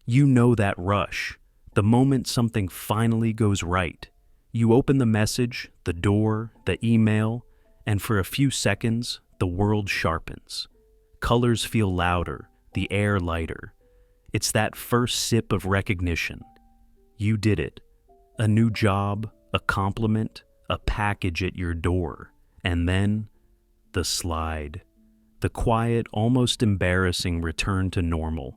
You know that rush, the moment something finally goes right. You open the message, the door, the email, and for a few seconds, the world sharpens. Colors feel louder, the air lighter. It's that first sip of recognition. You did it. A new job, a compliment, a package at your door. And then, the slide. The quiet, almost embarrassing return to normal.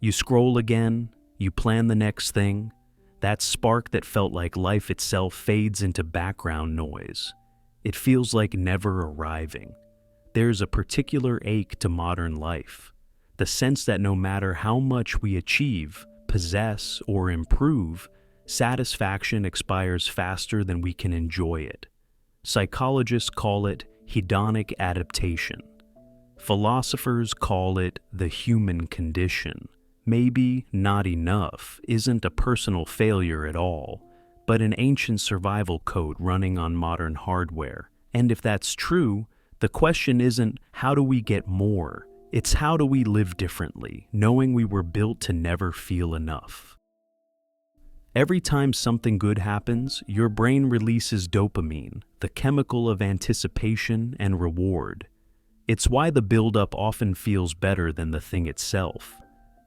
You scroll again, you plan the next thing. That spark that felt like life itself fades into background noise. It feels like never arriving. There's a particular ache to modern life. The sense that no matter how much we achieve, possess, or improve, satisfaction expires faster than we can enjoy it. Psychologists call it hedonic adaptation. Philosophers call it the human condition. Maybe not enough isn't a personal failure at all, but an ancient survival code running on modern hardware. And if that's true, the question isn't how do we get more, it's how do we live differently, knowing we were built to never feel enough. Every time something good happens, your brain releases dopamine, the chemical of anticipation and reward. It's why the buildup often feels better than the thing itself.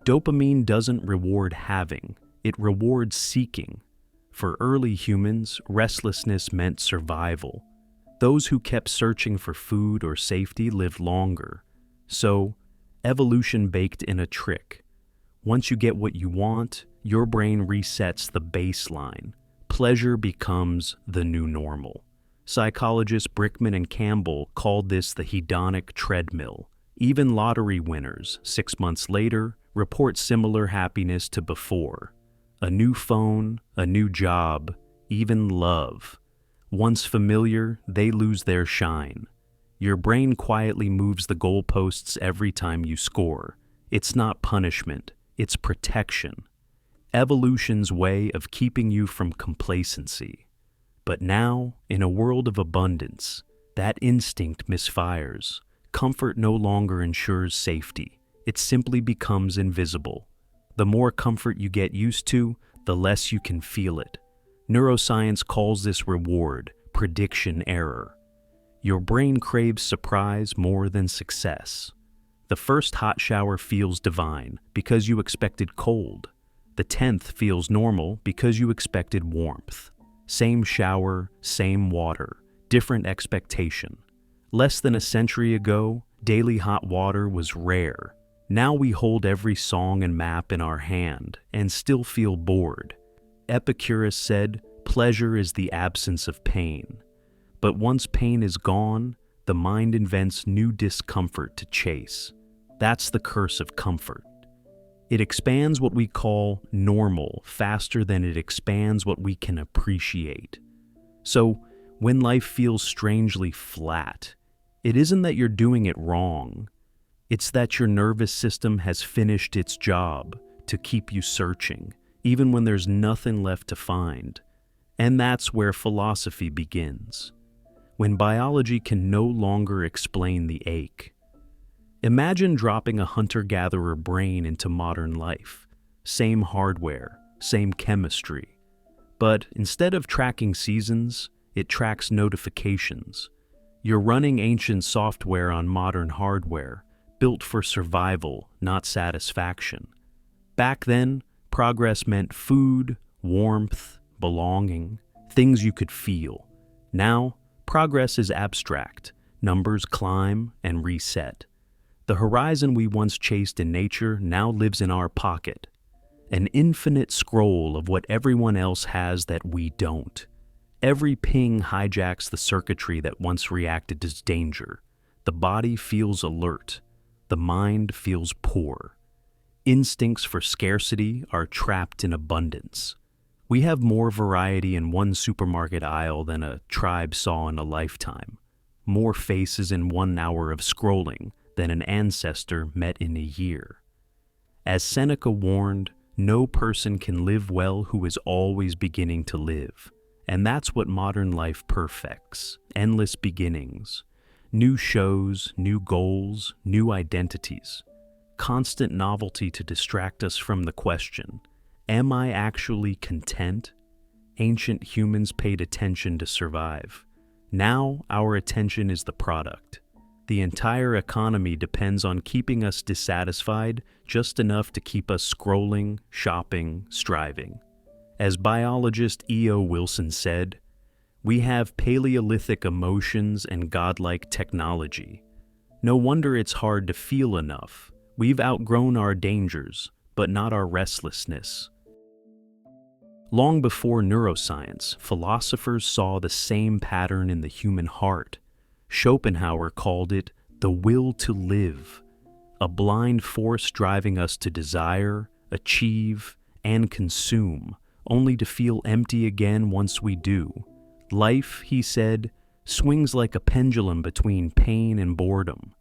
Dopamine doesn't reward having, it rewards seeking. For early humans, restlessness meant survival. Those who kept searching for food or safety lived longer. So, evolution baked in a trick. Once you get what you want, your brain resets the baseline. Pleasure becomes the new normal. Psychologists Brickman and Campbell called this the hedonic treadmill. Even lottery winners, 6 months later, report similar happiness to before. A new phone, a new job, even love. Once familiar, they lose their shine. Your brain quietly moves the goalposts every time you score. It's not punishment, it's protection. Evolution's way of keeping you from complacency. But now, in a world of abundance, that instinct misfires. Comfort no longer ensures safety. It simply becomes invisible. The more comfort you get used to, the less you can feel it. Neuroscience calls this reward prediction error. Your brain craves surprise more than success. The first hot shower feels divine because you expected cold. The 10th feels normal because you expected warmth. Same shower, same water, different expectation. Less than a century ago, daily hot water was rare. Now we hold every song and map in our hand and still feel bored. Epicurus said, "Pleasure is the absence of pain." But once pain is gone, the mind invents new discomfort to chase. That's the curse of comfort. It expands what we call normal faster than it expands what we can appreciate. So, when life feels strangely flat, it isn't that you're doing it wrong. It's that your nervous system has finished its job to keep you searching, even when there's nothing left to find. And that's where philosophy begins. When biology can no longer explain the ache. Imagine dropping a hunter-gatherer brain into modern life. Same hardware, same chemistry. But instead of tracking seasons, it tracks notifications. You're running ancient software on modern hardware, built for survival, not satisfaction. Back then, progress meant food, warmth, belonging, things you could feel. Now, progress is abstract. Numbers climb and reset. The horizon we once chased in nature now lives in our pocket. An infinite scroll of what everyone else has that we don't. Every ping hijacks the circuitry that once reacted to danger. The body feels alert. The mind feels poor. Instincts for scarcity are trapped in abundance. We have more variety in one supermarket aisle than a tribe saw in a lifetime. More faces in 1 hour of scrolling than an ancestor met in a year. As Seneca warned, no person can live well who is always beginning to live. And that's what modern life perfects. Endless beginnings. New shows, new goals, new identities. constant novelty to distract us from the question, am I actually content? Ancient humans paid attention to survive. Now our attention is the product. The entire economy depends on keeping us dissatisfied just enough to keep us scrolling, shopping, striving. As biologist E.O. Wilson said, we have Paleolithic emotions and godlike technology. No wonder it's hard to feel enough. We've outgrown our dangers, but not our restlessness. Long before neuroscience, philosophers saw the same pattern in the human heart. Schopenhauer called it the will to live, a blind force driving us to desire, achieve, and consume, only to feel empty again once we do. Life, he said, swings like a pendulum between pain and boredom.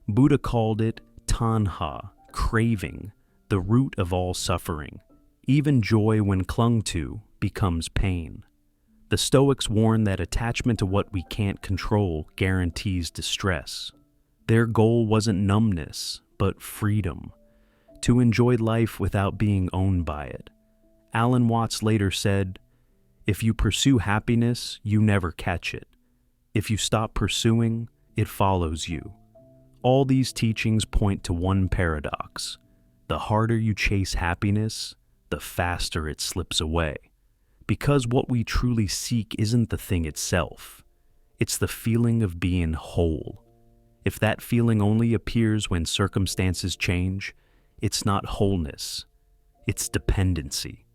Buddha called it tanha, craving, the root of all suffering. Even joy, when clung to, becomes pain. The Stoics warn that attachment to what we can't control guarantees distress. Their goal wasn't numbness, but freedom, to enjoy life without being owned by it. Alan Watts later said, "If you pursue happiness, you never catch it. If you stop pursuing, it follows you." All these teachings point to one paradox. The harder you chase happiness, the faster it slips away. Because what we truly seek isn't the thing itself. It's the feeling of being whole. If that feeling only appears when circumstances change, it's not wholeness, it's dependency.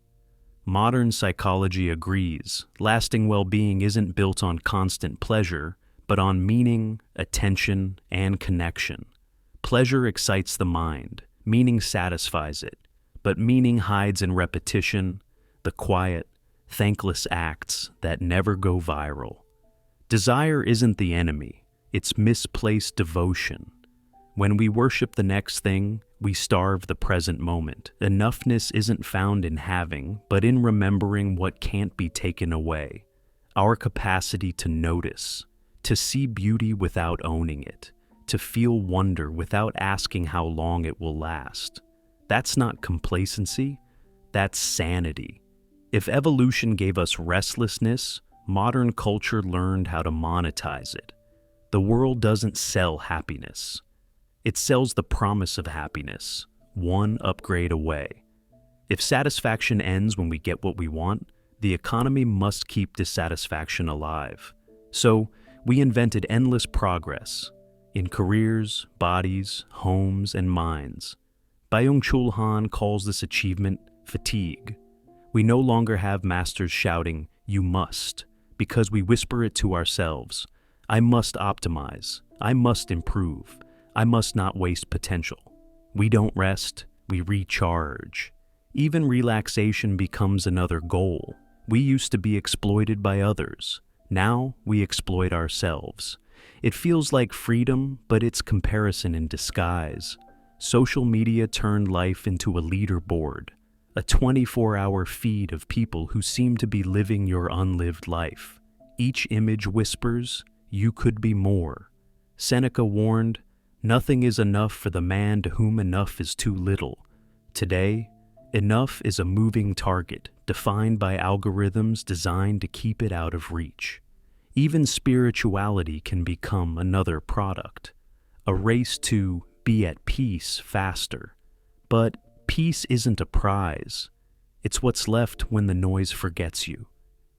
Modern psychology agrees, lasting well-being isn't built on constant pleasure, but on meaning, attention, and connection. Pleasure excites the mind, meaning satisfies it, but meaning hides in repetition, the quiet, thankless acts that never go viral. Desire isn't the enemy, it's misplaced devotion. When we worship the next thing, we starve the present moment. Enoughness isn't found in having, but in remembering what can't be taken away. Our capacity to notice, to see beauty without owning it, to feel wonder without asking how long it will last. That's not complacency, that's sanity. If evolution gave us restlessness, modern culture learned how to monetize it. The world doesn't sell happiness. It sells the promise of happiness, one upgrade away. If satisfaction ends when we get what we want, the economy must keep dissatisfaction alive. So, we invented endless progress in careers, bodies, homes, and minds. Byung-Chul Han calls this achievement fatigue. We no longer have masters shouting, "You must," because we whisper it to ourselves. I must optimize. I must improve. I must not waste potential. We don't rest, we recharge. Even relaxation becomes another goal. We used to be exploited by others. Now we exploit ourselves. It feels like freedom, but it's comparison in disguise. Social media turned life into a leaderboard, a 24-hour feed of people who seem to be living your unlived life. Each image whispers, "You could be more." Seneca warned, "Nothing is enough for the man to whom enough is too little." Today, enough is a moving target, defined by algorithms designed to keep it out of reach. Even spirituality can become another product, a race to be at peace faster. But peace isn't a prize. It's what's left when the noise forgets you.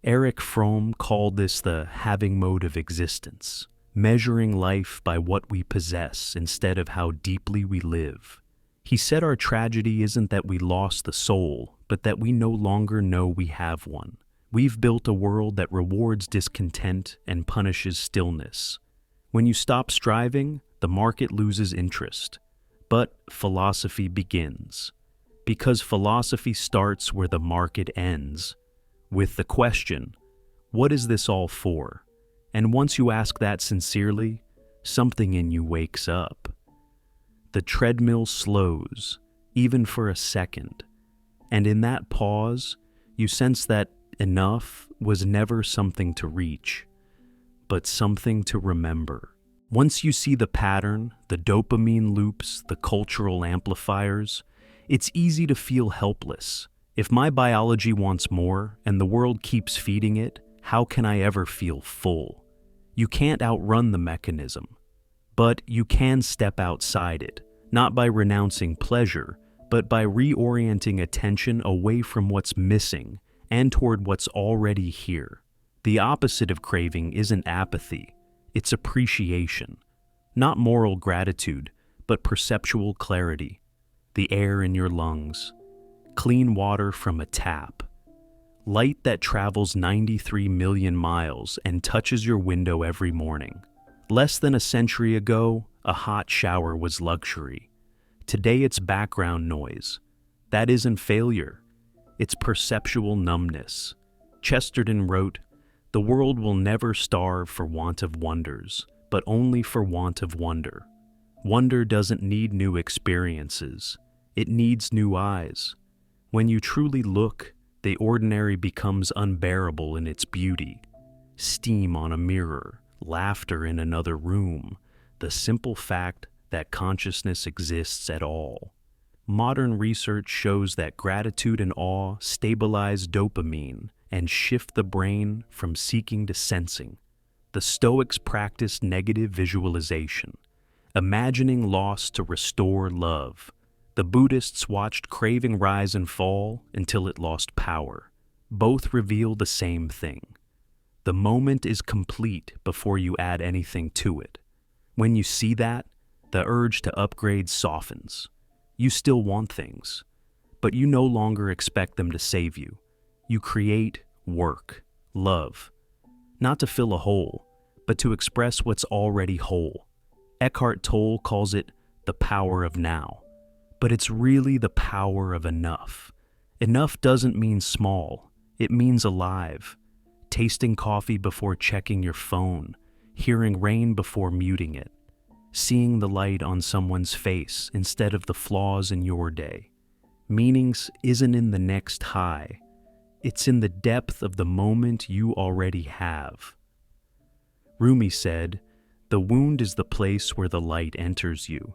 Erich Fromm called this the having mode of existence, measuring life by what we possess instead of how deeply we live. He said our tragedy isn't that we lost the soul, but that we no longer know we have one. We've built a world that rewards discontent and punishes stillness. When you stop striving, the market loses interest. But philosophy begins. Because philosophy starts where the market ends, with the question, what is this all for? And once you ask that sincerely, something in you wakes up. The treadmill slows, even for a second. And in that pause, you sense that enough was never something to reach, but something to remember. Once you see the pattern, the dopamine loops, the cultural amplifiers, it's easy to feel helpless. If my biology wants more and the world keeps feeding it, how can I ever feel full? You can't outrun the mechanism, but you can step outside it, not by renouncing pleasure, but by reorienting attention away from what's missing and toward what's already here. The opposite of craving isn't apathy, it's appreciation. Not moral gratitude, but perceptual clarity. The air in your lungs, clean water from a tap, light that travels 93 million miles and touches your window every morning. Less than a century ago, a hot shower was luxury. Today it's background noise. That isn't failure. It's perceptual numbness. Chesterton wrote, "The world will never starve for want of wonders, but only for want of wonder. Wonder doesn't need new experiences. It needs new eyes. When you truly look, the ordinary becomes unbearable in its beauty. Steam on a mirror, laughter in another room, the simple fact that consciousness exists at all." Modern research shows that gratitude and awe stabilize dopamine and shift the brain from seeking to sensing. The Stoics practiced negative visualization, imagining loss to restore love. The Buddhists watched craving rise and fall until it lost power. Both reveal the same thing. The moment is complete before you add anything to it. When you see that, the urge to upgrade softens. You still want things, but you no longer expect them to save you. You create, work, love, not to fill a hole, but to express what's already whole. Eckhart Tolle calls it the power of now, but it's really the power of enough. Enough doesn't mean small, it means alive. Tasting coffee before checking your phone, hearing rain before muting it, seeing the light on someone's face instead of the flaws in your day. Meanings isn't in the next high, it's in the depth of the moment you already have. Rumi said, "The wound is the place where the light enters you."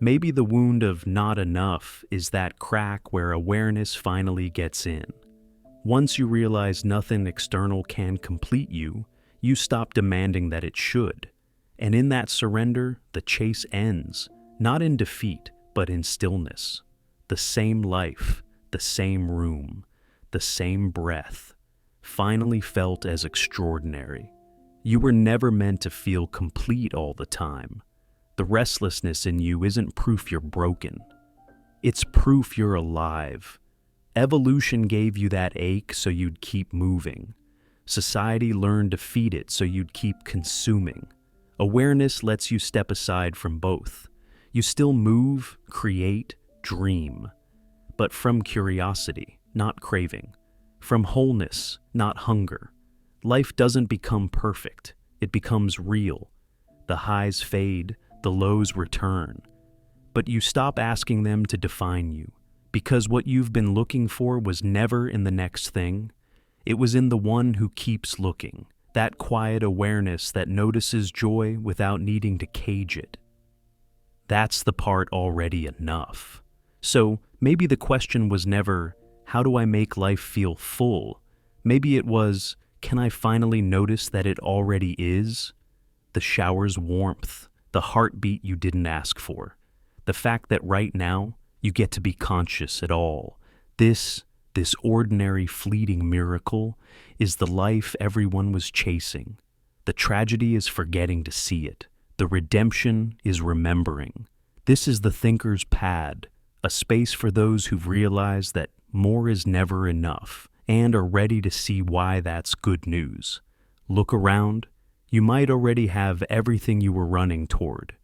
Maybe the wound of not enough is that crack where awareness finally gets in. Once you realize nothing external can complete you, you stop demanding that it should. And in that surrender, the chase ends, not in defeat, but in stillness. The same life, the same room, the same breath, finally felt as extraordinary. You were never meant to feel complete all the time. The restlessness in you isn't proof you're broken. It's proof you're alive. Evolution gave you that ache so you'd keep moving. Society learned to feed it so you'd keep consuming. Awareness lets you step aside from both. You still move, create, dream, but from curiosity, not craving. From wholeness, not hunger. Life doesn't become perfect, it becomes real. The highs fade, the lows return. But you stop asking them to define you, because what you've been looking for was never in the next thing. It was in the one who keeps looking. That quiet awareness that notices joy without needing to cage it. That's the part already enough. So maybe the question was never, how do I make life feel full? Maybe it was, can I finally notice that it already is? The shower's warmth, the heartbeat you didn't ask for, the fact that right now you get to be conscious at all. This ordinary fleeting miracle is the life everyone was chasing. The tragedy is forgetting to see it. The redemption is remembering. This is the thinker's pad, a space for those who've realized that more is never enough and are ready to see why that's good news. Look around. You might already have everything you were running toward.